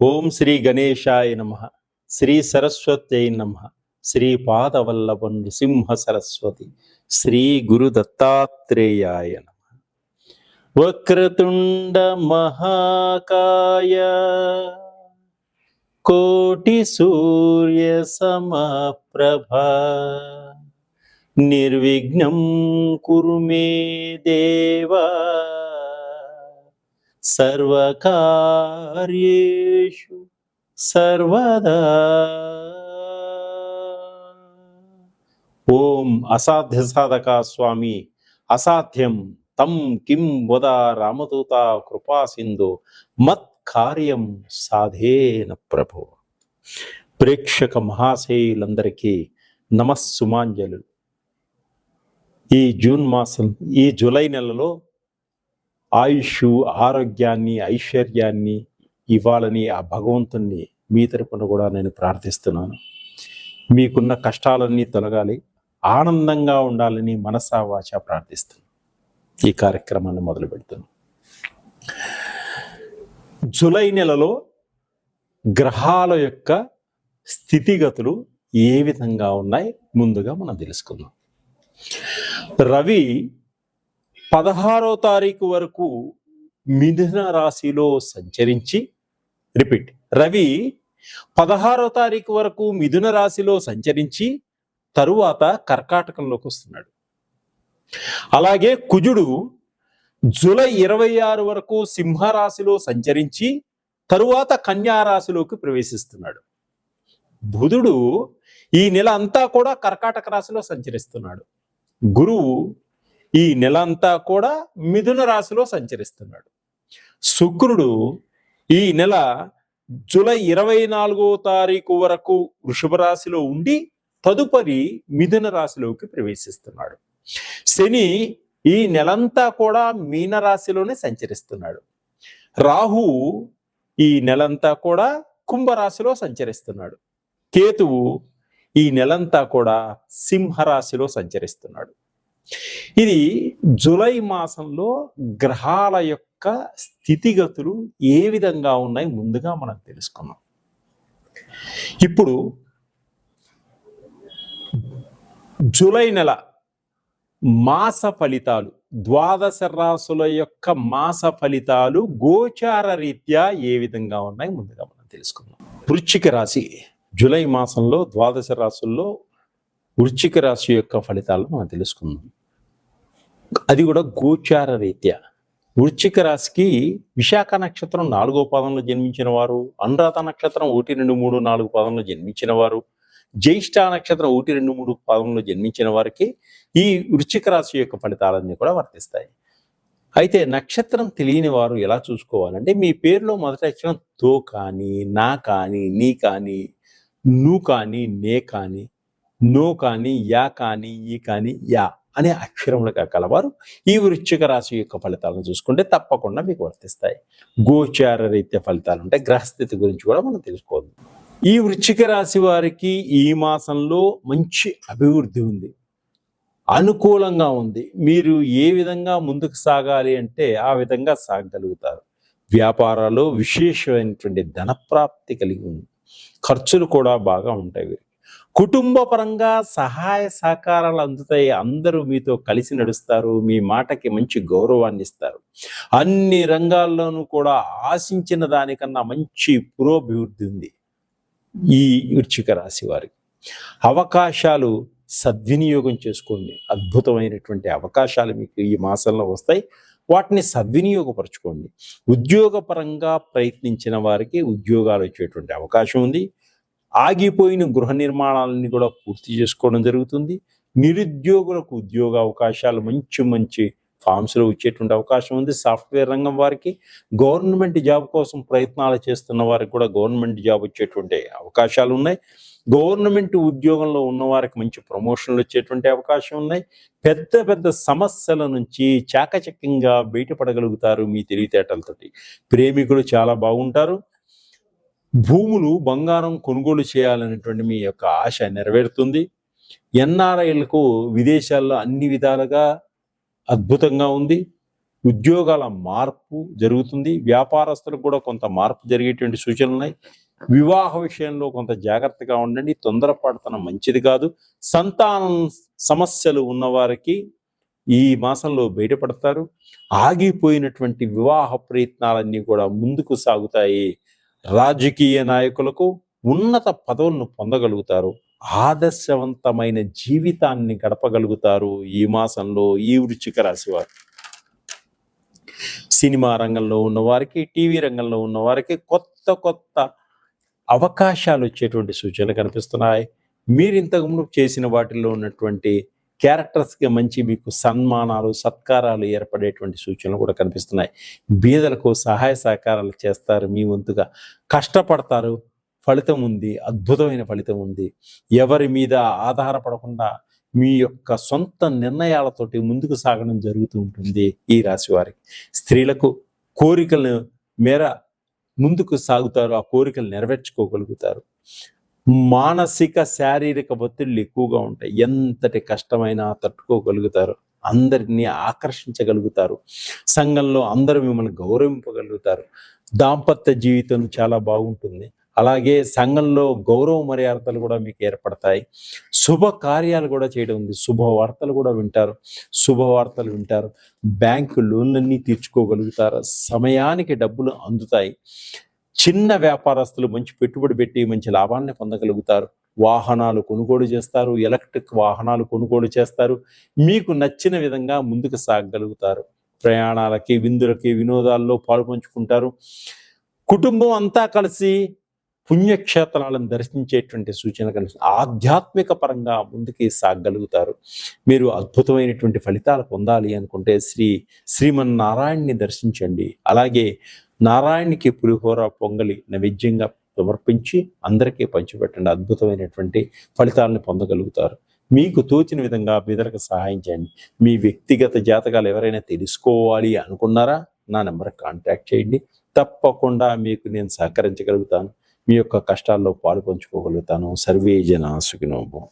ఓం శ్రీ గణేశాయ నమ. శ్రీ సరస్వత్యై నమ. శ్రీ పాదవల్లభ నృసింహ సరస్వతి. శ్రీ గురు దత్తాత్రేయాయ నమ. వక్రతుండ మహాకాయ కోటి సూర్య సమప్రభ నిర్విఘ్నం కురు మే దేవా సర్వకార్యేషు సర్వదా. ఓం అసాధ్య సాధక స్వామి అసాధ్యం తం కిం వద రామదూత కృపా సింధు మత్ కార్యం సాధేన ప్రభు. ప్రేక్షక మహాశయులందరికీ నమస్సుమాంజలు. ఈ జూన్ మాసం, ఈ జూలై నెలలో ఆయుష్, ఆరోగ్యాన్ని, ఐశ్వర్యాన్ని ఇవ్వాలని ఆ భగవంతుణ్ణి మీ తరపున కూడా నేను ప్రార్థిస్తున్నాను. మీకున్న కష్టాలన్నీ తొలగాలి, ఆనందంగా ఉండాలని మనసా వాచా ప్రార్థిస్తున్నాను. ఈ కార్యక్రమాన్ని మొదలు పెడుతున్నాను. జూలై నెలలో గ్రహాల యొక్క స్థితిగతులు ఏ విధంగా ఉన్నాయి ముందుగా మనం తెలుసుకుందాం. రవి 16వ తారీఖు వరకు మిథున రాశిలో సంచరించి, రవి 16వ తారీఖు వరకు మిథున రాశిలో సంచరించి తరువాత కర్కాటకంలోకి వస్తున్నాడు. అలాగే కుజుడు జూలై 26 వరకు సింహరాశిలో సంచరించి తరువాత కన్యా రాశిలోకి ప్రవేశిస్తున్నాడు. బుధుడు ఈ నెల అంతా కూడా కర్కాటక రాశిలో సంచరిస్తున్నాడు. గురువు ఈ నెల అంతా కూడా మిథున రాశిలో సంచరిస్తున్నాడు. శుక్రుడు ఈ నెల జూలై 24వ తారీఖు వరకు వృషభ రాశిలో ఉండి తదుపరి మిథున రాశిలోకి ప్రవేశిస్తున్నాడు. శని ఈ నెలంతా కూడా మీన రాశిలోనే సంచరిస్తున్నాడు. రాహు ఈ నెలంతా కూడా కుంభరాశిలో సంచరిస్తున్నాడు. కేతువు ఈ నెలంతా కూడా సింహరాశిలో సంచరిస్తున్నాడు. ఇది జూలై మాసంలో గ్రహాల యొక్క స్థితిగతులు ఏ విధంగా ఉన్నాయి ముందుగా మనం తెలుసుకున్నాం. ఇప్పుడు జూలై నెల మాస ఫలితాలు, 12 రాశుల యొక్క మాస ఫలితాలు గోచార రీత్యా ఏ విధంగా ఉన్నాయి ముందుగా మనం తెలుసుకుందాం. వృశ్చిక రాశి జూలై మాసంలో 12 రాశుల్లో వృశ్చిక రాశి యొక్క ఫలితాలు మనం తెలుసుకుందాం. అది కూడా గోచార రీత్యా. వృశ్చిక రాశికి విశాఖ నక్షత్రం 4వ పాదంలో జన్మించిన వారు, అనురాధ నక్షత్రం 1, 2, 3, 4 పాదంలో జన్మించిన వారు, జ్యేష్ఠ నక్షత్రం 1, 2, 3 పాదంలో జన్మించిన వారికి ఈ వృశ్చిక రాశి యొక్క ఫలితాలన్నీ కూడా వర్తిస్తాయి. అయితే నక్షత్రం తెలియని వారు ఎలా చూసుకోవాలంటే, మీ పేరులో మొదటి అక్షరం తో కానీ, నా కానీ, నీ కానీ, ను కానీ, నే కానీ, నో కానీ, యా కానీ, ఈ కానీ, యా అనే అక్షరములుగా కలవారు ఈ వృశ్చిక రాశి యొక్క ఫలితాలను చూసుకుంటే తప్పకుండా మీకు వర్తిస్తాయి. గోచార రీత్యా ఫలితాలు అంటే గ్రహస్థితి గురించి కూడా మనం తెలుసుకోవాలి. ఈ వృశ్చిక రాశి వారికి ఈ మాసంలో మంచి అభివృద్ధి ఉంది, అనుకూలంగా ఉంది. మీరు ఏ విధంగా ముందుకు సాగాలి అంటే ఆ విధంగా సాగగలుగుతారు. వ్యాపారాల్లో విశేషమైనటువంటి ధనప్రాప్తి కలిగి ఉంది. ఖర్చులు కూడా బాగా ఉంటాయి. కుటుంబ పరంగా సహాయ సహకారాలు అందుతాయి. అందరూ మీతో కలిసి నడుస్తారు. మీ మాటకి మంచి గౌరవాన్ని ఇస్తారు. అన్ని రంగాల్లోనూ కూడా ఆశించిన దానికన్నా మంచి పురోభివృద్ధి ఉంది ఈ వృశ్చిక రాశి వారికి. అవకాశాలు సద్వినియోగం చేసుకోండి. అద్భుతమైనటువంటి అవకాశాలు మీకు ఈ మాసంలో వస్తాయి. వాటిని సద్వినియోగపరచుకోండి. ఉద్యోగపరంగా ప్రయత్నించిన వారికి ఉద్యోగాలు వచ్చేటువంటి అవకాశం ఉంది. ఆగిపోయిన గృహ నిర్మాణాలని కూడా పూర్తి చేసుకోవడం జరుగుతుంది. నిరుద్యోగులకు ఉద్యోగ అవకాశాలు మంచి ఫామ్స్లో వచ్చేటువంటి అవకాశం ఉంది. సాఫ్ట్వేర్ రంగం వారికి, గవర్నమెంట్ జాబ్ కోసం ప్రయత్నాలు చేస్తున్న వారికి కూడా గవర్నమెంట్ జాబ్ వచ్చేటువంటి అవకాశాలు ఉన్నాయి. గవర్నమెంట్ ఉద్యోగంలో ఉన్న వారికి మంచి ప్రమోషన్లు వచ్చేటువంటి అవకాశం ఉన్నాయి. పెద్ద సమస్యల నుంచి చాకచక్యంగా బయటపడగలుగుతారు మీ తెలివితేటలతోటి. ప్రేమికులు చాలా బాగుంటారు. భూములు, బంగారం కొనుగోలు చేయాలనేటువంటి మీ యొక్క ఆశ నెరవేరుతుంది. ఎన్ఆర్ఐలకు విదేశాల్లో అన్ని విధాలుగా అద్భుతంగా ఉంది. ఉద్యోగాల మార్పు జరుగుతుంది. వ్యాపారస్తులకు కూడా కొంత మార్పు జరిగేటువంటి సూచనలు ఉన్నాయి. వివాహ విషయంలో కొంత జాగ్రత్తగా ఉండండి, తొందరపడతనం మంచిది కాదు. సంతానం సమస్యలు ఉన్నవారికి ఈ మాసంలో బయటపడతారు. ఆగిపోయినటువంటి వివాహ ప్రయత్నాలన్నీ కూడా ముందుకు సాగుతాయి. రాజకీయ నాయకులకు ఉన్నత పదవులను పొందగలుగుతారు. ఆదర్శవంతమైన జీవితాన్ని గడపగలుగుతారు ఈ మాసంలో ఈ వృశ్చిక రాశి వారు. సినిమా రంగంలో ఉన్న వారికి, టీవీ రంగంలో ఉన్న వారికి కొత్త కొత్త అవకాశాలు వచ్చేటువంటి సూచనలు కనిపిస్తున్నాయి. మీరు ఇంతకుముందు చేసిన వాటిల్లో ఉన్నటువంటి క్యారెక్టర్స్కి మంచి మీకు సన్మానాలు, సత్కారాలు ఏర్పడేటువంటి సూచనలు కూడా కనిపిస్తున్నాయి. బీదలకు సహాయ సహకారాలు చేస్తారు. మీ వంతుగా కష్టపడతారు. ఫలితం ఉంది, అద్భుతమైన ఫలితం ఉంది. ఎవరి మీద ఆధారపడకుండా మీ యొక్క సొంత నిర్ణయాలతోటి ముందుకు సాగడం జరుగుతూ ఉంటుంది ఈ రాశి వారికి. స్త్రీలకు కోరికల మేర ముందుకు సాగుతారు, ఆ కోరికలు నెరవేర్చుకోగలుగుతారు. మానసిక శారీరక ఒత్తిళ్ళు ఎక్కువగా ఉంటాయి. ఎంతటి కష్టమైనా తట్టుకోగలుగుతారు. అందరినీ ఆకర్షించగలుగుతారు. సంఘంలో అందరూ మిమ్మల్ని గౌరవింపగలుగుతారు. దాంపత్య జీవితం చాలా బాగుంటుంది. అలాగే సంఘంలో గౌరవ మర్యాదలు కూడా మీకు ఏర్పడతాయి. శుభ కార్యాలు కూడా చేయడం ఉంది. శుభవార్తలు కూడా వింటారు. శుభవార్తలు వింటారు. బ్యాంకు లోన్లన్నీ తీర్చుకోగలుగుతారు. సమయానికి డబ్బులు అందుతాయి. చిన్న వ్యాపారస్తులు మంచి పెట్టుబడి పెట్టి మంచి లాభాన్ని పొందగలుగుతారు. వాహనాలు కొనుగోలు చేస్తారు. ఎలక్ట్రిక్ వాహనాలు కొనుగోలు చేస్తారు. మీకు నచ్చిన విధంగా ముందుకు సాగగలుగుతారు. ప్రయాణాలకి, విందులకి, వినోదాల్లో పాల్పంచుకుంటారు. కుటుంబం అంతా కలిసి పుణ్యక్షేత్రాలను దర్శించేటువంటి సూచన కనిపిస్తుంది. ఆధ్యాత్మిక పరంగా ముందుకి సాగగలుగుతారు. మీరు అద్భుతమైనటువంటి ఫలితాలు పొందాలి అనుకుంటే శ్రీమన్నారాయణ్ణి దర్శించండి. అలాగే నారాయణకి పులిహోర పొంగలి నైవేద్యంగా సమర్పించి అందరికీ పంచిపెట్టండి. అద్భుతమైనటువంటి ఫలితాలను పొందగలుగుతారు. మీకు తోచిన విధంగా బీదలకు సహాయం చేయండి. మీ వ్యక్తిగత జాతకాలు ఎవరైనా తెలుసుకోవాలి అనుకున్నారా, నా నెంబర్కి కాంటాక్ట్ చేయండి. తప్పకుండా మీకు నేను సహకరించగలుగుతాను. మీ యొక్క కష్టాల్లో పాలు పంచుకోగలుగుతాను. సర్వే జనా సుఖినో భవంతు.